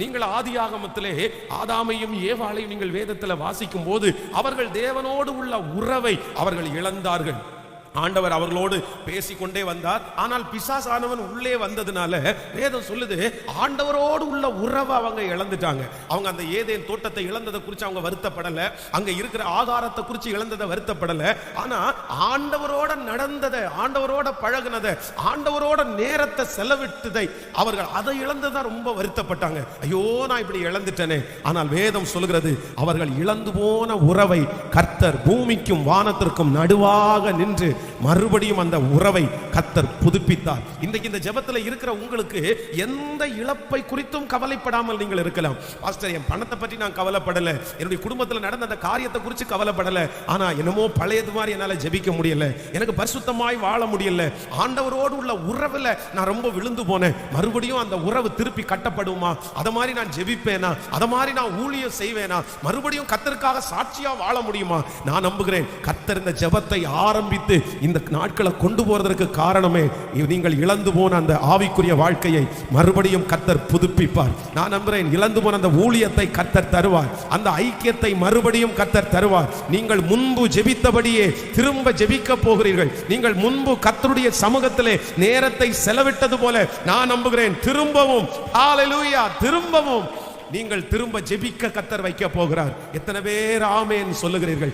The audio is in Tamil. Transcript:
நீங்கள் ஆதியாகமத்திலே ஆதாமையும் ஏவாளையும் நீங்கள் வேதத்தில் வாசிக்கும் போது அவர்கள் தேவனோடு உள்ள உறவை அவர்கள் இழந்தார்கள். ஆண்டவர் அவர்களோடு பேசிக்கொண்டே வந்தார். ஆனால் பிசாசானவன் உள்ளே வந்ததுனால வேதம் சொல்லுது ஆண்டவரோடு உள்ள உறவை அவங்க இழந்துட்டாங்க. அவங்க அந்த ஏதேன் தோட்டத்தை இழந்ததை குறித்து அவங்க வருத்தப்படல, அங்க இருக்கிற ஆகாரத்தை குறித்து இழந்ததை வருத்தப்படல. ஆனா ஆண்டவரோட நடந்ததை, ஆண்டவரோட பழகுனதை, ஆண்டவரோட நேரத்தை செலவிட்டதை அவர்கள் அதை இழந்ததான் ரொம்ப வருத்தப்பட்டாங்க. ஐயோ நான் இப்படி இழந்துட்டேனே. ஆனால் வேதம் சொல்கிறது அவர்கள் இழந்து போன உறவை கர்த்தர் பூமிக்கும் வானத்திற்கும் நடுவாக நின்று மறுபடியும் அந்த உறவை கர்த்தர் புதுப்பித்தார். இன்றைக்கு இந்த ஜெபத்துல இருக்கிற உங்களுக்கு எந்த இழப்பை குறித்தும் கவலைப்படாமல் நீங்கள் இருக்கலாம். பாஸ்டர், என் பணத்தை பற்றி நான் கவலைப்படல, என்னுடைய குடும்பத்தில் நடந்த அந்த காரியத்தை குறித்து கவலைப்படல, ஆனா என்னமோ பழையது மாதிரி என்னால ஜெபிக்க முடியல, எனக்கு பரிசுத்தமாய் வாழ முடியல, ஆண்டவரோடு உள்ள உறவுல நான் ரொம்ப விழுந்து போனேன், மறுபடியும் அந்த உறவு திருப்பி கட்டப்படுமா, அத மாதிரி நான் ஜெபிப்பேனா, அத மாதிரி நான் ஊழியம் செய்வேனா, மறுபடியும் கர்த்தருக்காக சாட்சியா வாழ முடியுமா? நான் நம்புகிறேன் கர்த்தர் இந்த ஜெபத்தை ஆரம்பித்து இந்த நாட்களை கொண்டு போறதற்கு காரணமே நீங்கள் இழந்து போன அந்த ஆவிக்குரிய வாழ்க்கையை மறுபடியும் கர்த்தர் புதுப்பிப்பார். நான் நம்புகிறேன் இழந்து போன அந்த ஊழியத்தை கர்த்தர் தருவார், அந்த ஐக்கியத்தை மறுபடியும் கர்த்தர் தருவார். நீங்கள் முன்பு ஜெபித்தபடியே திரும்ப ஜெபிக்க போகிறீர்கள். நீங்கள் முன்பு கர்த்தருடைய சமூகத்திலே நேரத்தை செலவிட்டது போல நான் நம்புகிறேன் திரும்பவும் ஹல்லேலூயா திரும்பவும் நீங்கள் திரும்ப ஜெபிக்க கர்த்தர் வைக்க போகிறார். எத்தனை பேர் ஆமென் சொல்லுகிறீர்கள்?